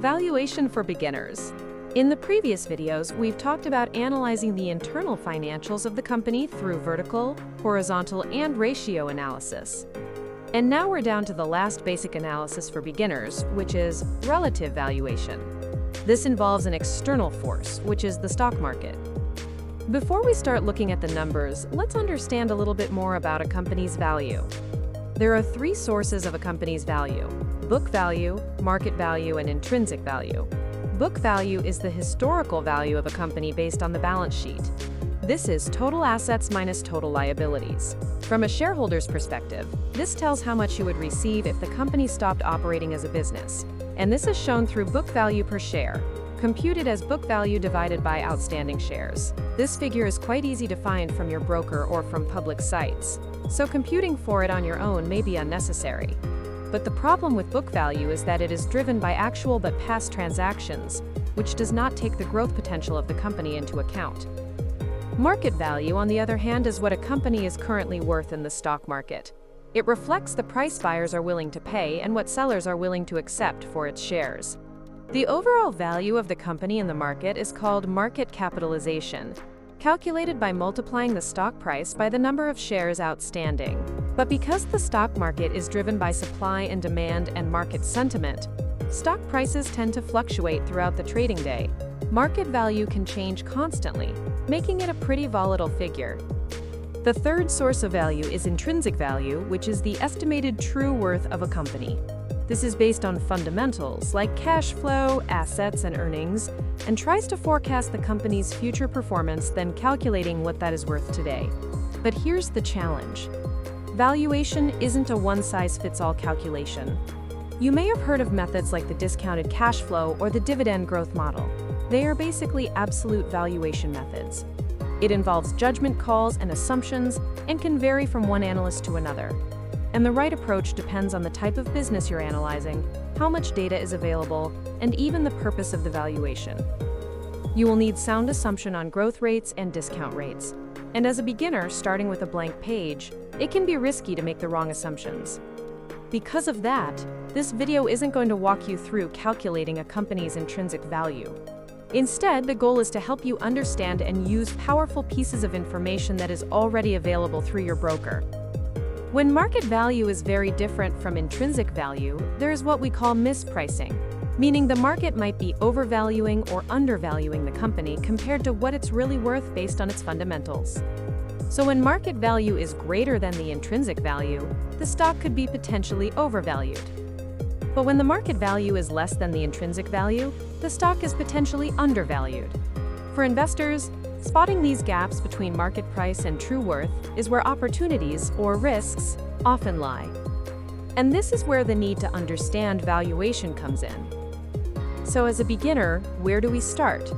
Valuation for beginners. In the previous videos, we've talked about analyzing the internal financials of the company through vertical, horizontal, and ratio analysis. And now we're down to the last basic analysis for beginners, which is relative valuation. This involves an external force, which is the stock market. Before we start looking at the numbers, let's understand a little bit more about a company's value. There are three sources of a company's value: book value, market value, and intrinsic value. Book value is the historical value of a company based on the balance sheet. This is total assets minus total liabilities. From a shareholder's perspective, this tells how much you would receive if the company stopped operating as a business. And this is shown through book value per share, computed as book value divided by outstanding shares. This figure is quite easy to find from your broker or from public sites, so computing for it on your own may be unnecessary. But the problem with book value is that it is driven by actual but past transactions, which does not take the growth potential of the company into account. Market value, on the other hand, is what a company is currently worth in the stock market. It reflects the price buyers are willing to pay and what sellers are willing to accept for its shares. The overall value of the company in the market is called market capitalization, calculated by multiplying the stock price by the number of shares outstanding. But because the stock market is driven by supply and demand and market sentiment, stock prices tend to fluctuate throughout the trading day. Market value can change constantly, making it a pretty volatile figure. The third source of value is intrinsic value, which is the estimated true worth of a company. This is based on fundamentals like cash flow, assets, and earnings, and tries to forecast the company's future performance, then calculating what that is worth today. But here's the challenge. Valuation isn't a one-size-fits-all calculation. You may have heard of methods like the discounted cash flow or the dividend growth model. They are basically absolute valuation methods. It involves judgment calls and assumptions and can vary from one analyst to another. And the right approach depends on the type of business you're analyzing, how much data is available, and even the purpose of the valuation. You will need sound assumption on growth rates and discount rates. And as a beginner starting with a blank page, it can be risky to make the wrong assumptions. Because of that, this video isn't going to walk you through calculating a company's intrinsic value. Instead, the goal is to help you understand and use powerful pieces of information that is already available through your broker. When market value is very different from intrinsic value, there is what we call mispricing, meaning the market might be overvaluing or undervaluing the company compared to what it's really worth based on its fundamentals. So when market value is greater than the intrinsic value, the stock could be potentially overvalued. But when the market value is less than the intrinsic value, the stock is potentially undervalued. For investors, spotting these gaps between market price and true worth is where opportunities, or risks, often lie. And this is where the need to understand valuation comes in. So as a beginner, where do we start?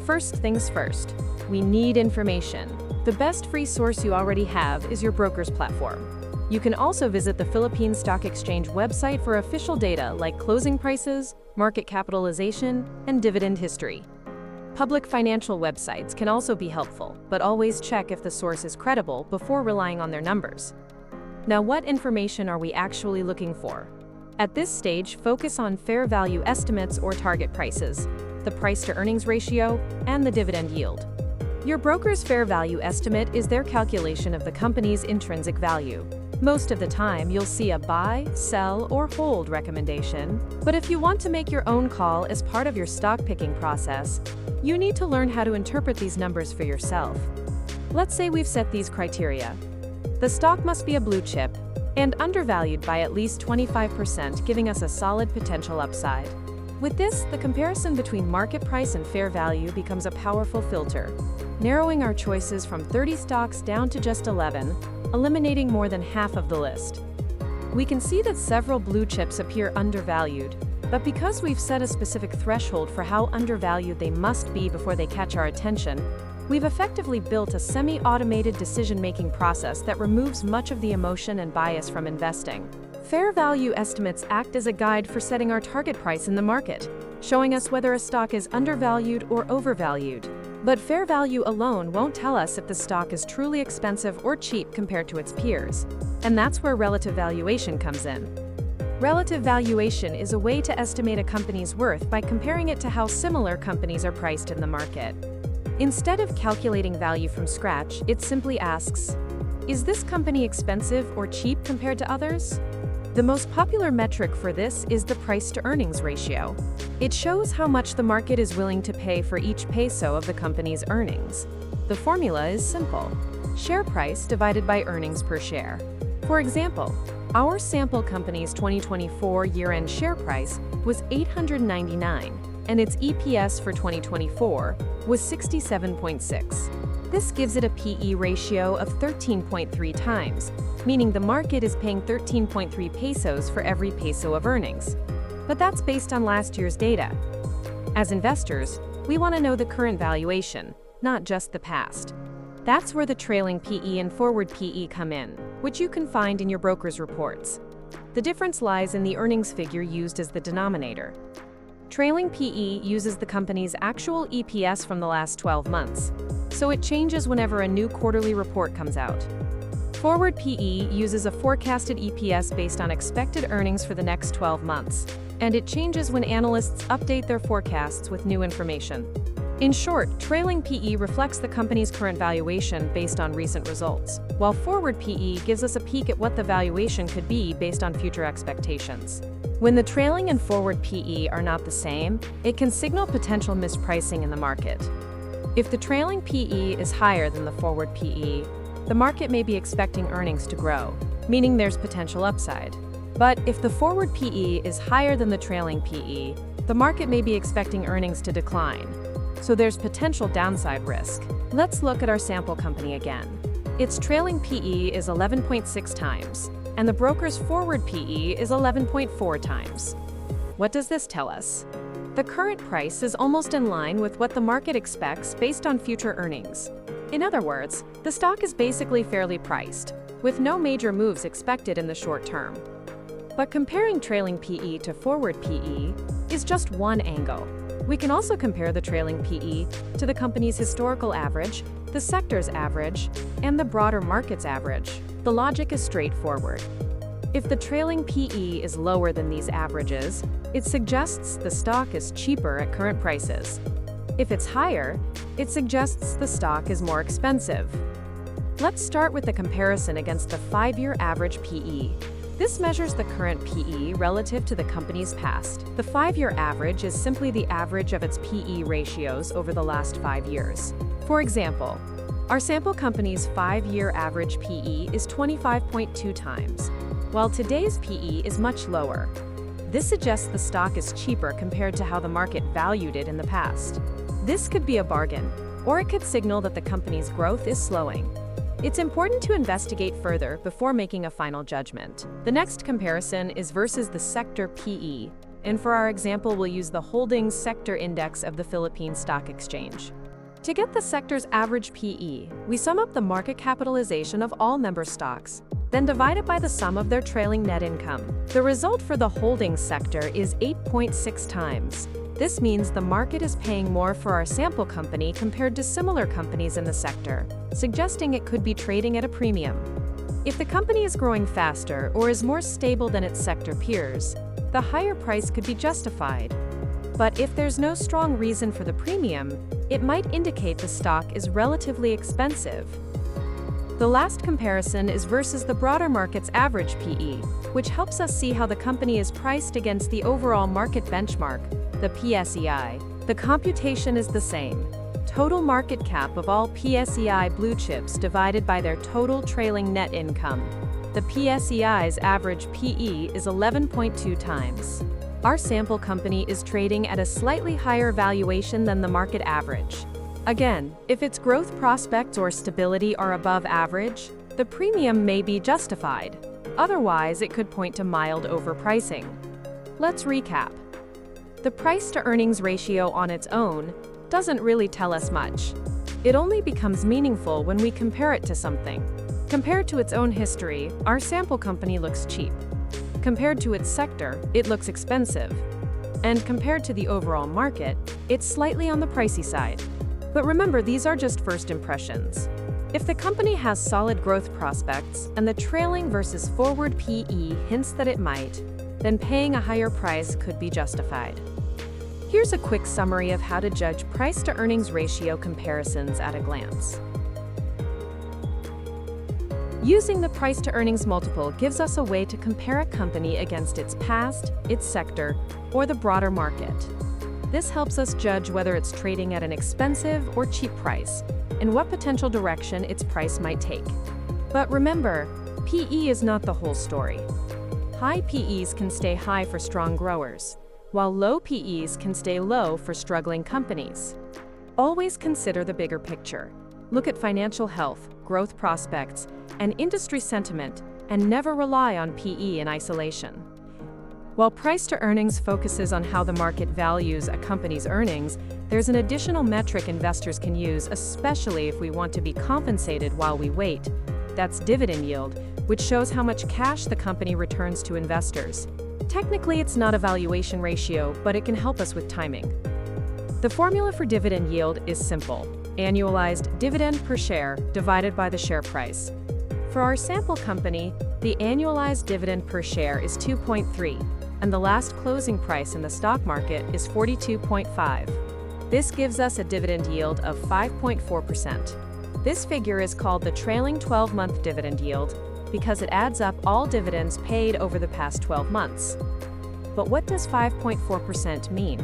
First things first, we need information. The best free source you already have is your broker's platform. You can also visit the Philippine Stock Exchange website for official data like closing prices, market capitalization, and dividend history. Public financial websites can also be helpful, but always check if the source is credible before relying on their numbers. Now, what information are we actually looking for? At this stage, focus on fair value estimates or target prices, the price-to-earnings ratio, and the dividend yield. Your broker's fair value estimate is their calculation of the company's intrinsic value. Most of the time, you'll see a buy, sell, or hold recommendation, but if you want to make your own call as part of your stock picking process, you need to learn how to interpret these numbers for yourself. Let's say we've set these criteria. The stock must be a blue chip and undervalued by at least 25%, giving us a solid potential upside. With this, the comparison between market price and fair value becomes a powerful filter, narrowing our choices from 30 stocks down to just 11, eliminating more than half of the list. We can see that several blue chips appear undervalued, but because we've set a specific threshold for how undervalued they must be before they catch our attention, we've effectively built a semi-automated decision-making process that removes much of the emotion and bias from investing. Fair value estimates act as a guide for setting our target price in the market, showing us whether a stock is undervalued or overvalued. But fair value alone won't tell us if the stock is truly expensive or cheap compared to its peers. And that's where relative valuation comes in. Relative valuation is a way to estimate a company's worth by comparing it to how similar companies are priced in the market. Instead of calculating value from scratch, it simply asks, is this company expensive or cheap compared to others? The most popular metric for this is the price-to-earnings ratio. It shows how much the market is willing to pay for each peso of the company's earnings. The formula is simple: share price divided by earnings per share. For example, our sample company's 2024 year-end share price was $899, and its EPS for 2024 was 67.6. This gives it a PE ratio of 13.3 times, meaning the market is paying 13.3 pesos for every peso of earnings. But that's based on last year's data. As investors, we want to know the current valuation, not just the past. That's where the trailing PE and forward PE come in, which you can find in your broker's reports. The difference lies in the earnings figure used as the denominator. Trailing PE uses the company's actual EPS from the last 12 months, so it changes whenever a new quarterly report comes out. Forward PE uses a forecasted EPS based on expected earnings for the next 12 months, and it changes when analysts update their forecasts with new information. In short, trailing PE reflects the company's current valuation based on recent results, while forward PE gives us a peek at what the valuation could be based on future expectations. When the trailing and forward PE are not the same, it can signal potential mispricing in the market. If the trailing PE is higher than the forward PE, the market may be expecting earnings to grow, meaning there's potential upside. But if the forward PE is higher than the trailing PE, the market may be expecting earnings to decline, so there's potential downside risk. Let's look at our sample company again. Its trailing PE is 11.6 times, and the broker's forward PE is 11.4 times. What does this tell us? The current price is almost in line with what the market expects based on future earnings. In other words, the stock is basically fairly priced, with no major moves expected in the short term. But comparing trailing PE to forward PE is just one angle. We can also compare the trailing PE to the company's historical average, the sector's average, and the broader market's average. The logic is straightforward. If the trailing PE is lower than these averages, it suggests the stock is cheaper at current prices. If it's higher, it suggests the stock is more expensive. Let's start with the comparison against the 5-year average PE. This measures the current PE relative to the company's past. The 5-year average is simply the average of its PE ratios over the last 5 years. For example, our sample company's 5-year average PE is 25.2 times, while today's PE is much lower. This suggests the stock is cheaper compared to how the market valued it in the past. This could be a bargain, or it could signal that the company's growth is slowing. It's important to investigate further before making a final judgment. The next comparison is versus the sector PE, and for our example, we'll use the Holdings Sector Index of the Philippine Stock Exchange. To get the sector's average PE, we sum up the market capitalization of all member stocks, then divide it by the sum of their trailing net income. The result for the holdings sector is 8.6 times. This means the market is paying more for our sample company compared to similar companies in the sector, suggesting it could be trading at a premium. If the company is growing faster or is more stable than its sector peers, the higher price could be justified. But if there's no strong reason for the premium, it might indicate the stock is relatively expensive. The last comparison is versus the broader market's average PE, which helps us see how the company is priced against the overall market benchmark, the PSEI. The computation is the same. Total market cap of all PSEI blue chips divided by their total trailing net income. The PSEI's average PE is 11.2 times. Our sample company is trading at a slightly higher valuation than the market average. Again, if its growth prospects or stability are above average, the premium may be justified. Otherwise, it could point to mild overpricing. Let's recap. The price-to-earnings ratio on its own doesn't really tell us much. It only becomes meaningful when we compare it to something. Compared to its own history, our sample company looks cheap. Compared to its sector, it looks expensive. And compared to the overall market, it's slightly on the pricey side. But remember, these are just first impressions. If the company has solid growth prospects and the trailing versus forward PE hints that it might, then paying a higher price could be justified. Here's a quick summary of how to judge price-to-earnings ratio comparisons at a glance. Using the price-to-earnings multiple gives us a way to compare a company against its past, its sector, or the broader market. This helps us judge whether it's trading at an expensive or cheap price, and what potential direction its price might take. But remember, PE is not the whole story. High PEs can stay high for strong growers, while low PEs can stay low for struggling companies. Always consider the bigger picture. Look at financial health, growth prospects, and industry sentiment, and never rely on PE in isolation. While price-to-earnings focuses on how the market values a company's earnings, there's an additional metric investors can use, especially if we want to be compensated while we wait. That's dividend yield, which shows how much cash the company returns to investors. Technically, it's not a valuation ratio, but it can help us with timing. The formula for dividend yield is simple: annualized dividend per share divided by the share price. For our sample company, the annualized dividend per share is 2.3, and the last closing price in the stock market is 42.5. This gives us a dividend yield of 5.4%. This figure is called the trailing 12-month dividend yield because it adds up all dividends paid over the past 12 months. But what does 5.4% mean?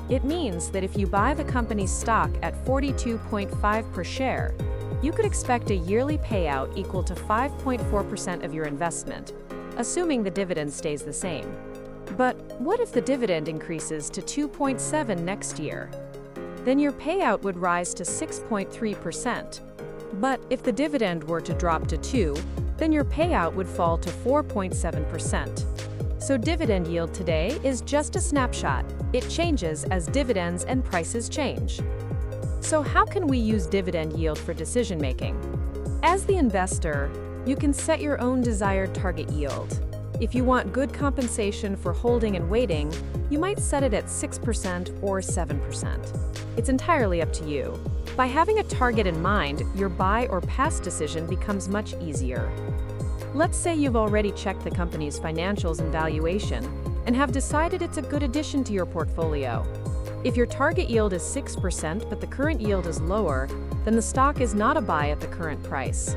It means that if you buy the company's stock at 42.5 per share, you could expect a yearly payout equal to 5.4% of your investment, assuming the dividend stays the same. But what if the dividend increases to 2.7 next year? Then your payout would rise to 6.3%. But if the dividend were to drop to 2, then your payout would fall to 4.7%. So dividend yield today is just a snapshot. It changes as dividends and prices change. So how can we use dividend yield for decision making? As the investor, you can set your own desired target yield. If you want good compensation for holding and waiting, you might set it at 6% or 7%. It's entirely up to you. By having a target in mind, your buy or pass decision becomes much easier. Let's say you've already checked the company's financials and valuation and have decided it's a good addition to your portfolio. If your target yield is 6% but the current yield is lower, then the stock is not a buy at the current price.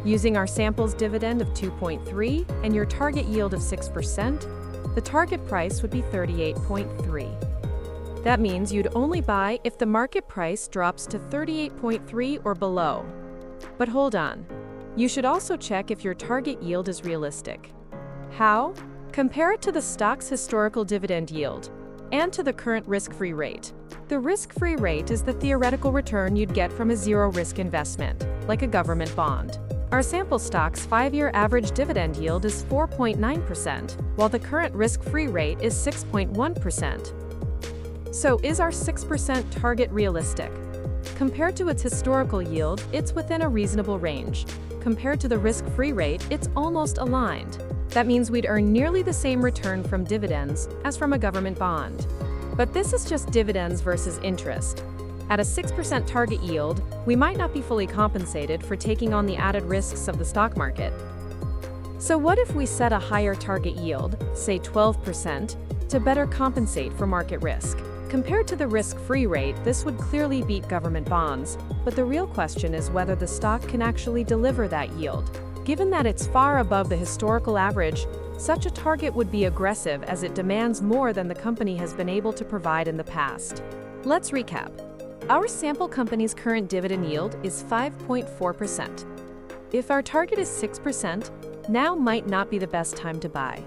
Using our sample's dividend of 2.3 and your target yield of 6%, the target price would be 38.3. That means you'd only buy if the market price drops to 38.3 or below. But hold on. You should also check if your target yield is realistic. How? Compare it to the stock's historical dividend yield and to the current risk-free rate. The risk-free rate is the theoretical return you'd get from a zero-risk investment, like a government bond. Our sample stock's 5-year average dividend yield is 4.9%, while the current risk-free rate is 6.1%. So is our 6% target realistic? Compared to its historical yield, it's within a reasonable range. Compared to the risk-free rate, it's almost aligned. That means we'd earn nearly the same return from dividends as from a government bond. But this is just dividends versus interest. At a 6% target yield, we might not be fully compensated for taking on the added risks of the stock market. So what if we set a higher target yield, say 12%, to better compensate for market risk? Compared to the risk-free rate, this would clearly beat government bonds, but the real question is whether the stock can actually deliver that yield. Given that it's far above the historical average, such a target would be aggressive as it demands more than the company has been able to provide in the past. Let's recap. Our sample company's current dividend yield is 5.4%. If our target is 6%, now might not be the best time to buy.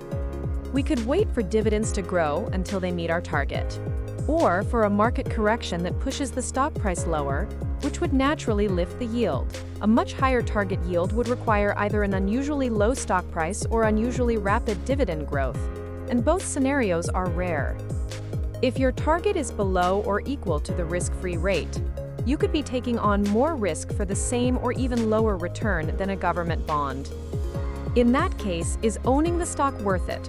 We could wait for dividends to grow until they meet our target, or for a market correction that pushes the stock price lower, which would naturally lift the yield. A much higher target yield would require either an unusually low stock price or unusually rapid dividend growth, and both scenarios are rare. If your target is below or equal to the risk-free rate, you could be taking on more risk for the same or even lower return than a government bond. In that case, is owning the stock worth it?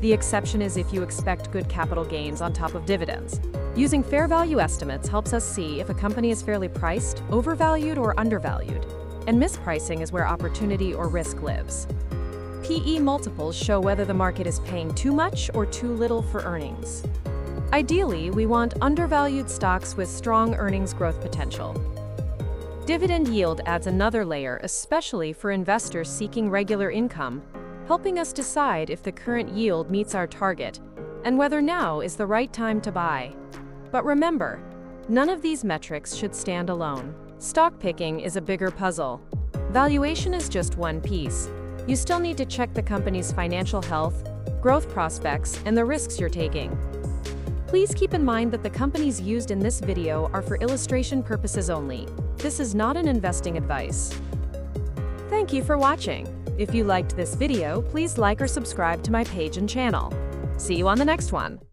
The exception is if you expect good capital gains on top of dividends. Using fair value estimates helps us see if a company is fairly priced, overvalued, or undervalued, and mispricing is where opportunity or risk lives. PE multiples show whether the market is paying too much or too little for earnings. Ideally, we want undervalued stocks with strong earnings growth potential. Dividend yield adds another layer, especially for investors seeking regular income, helping us decide if the current yield meets our target and whether now is the right time to buy. But remember, none of these metrics should stand alone. Stock picking is a bigger puzzle. Valuation is just one piece. You still need to check the company's financial health, growth prospects, and the risks you're taking. Please keep in mind that the companies used in this video are for illustration purposes only. This is not an investing advice. Thank you for watching. If you liked this video, please like or subscribe to my page and channel. See you on the next one.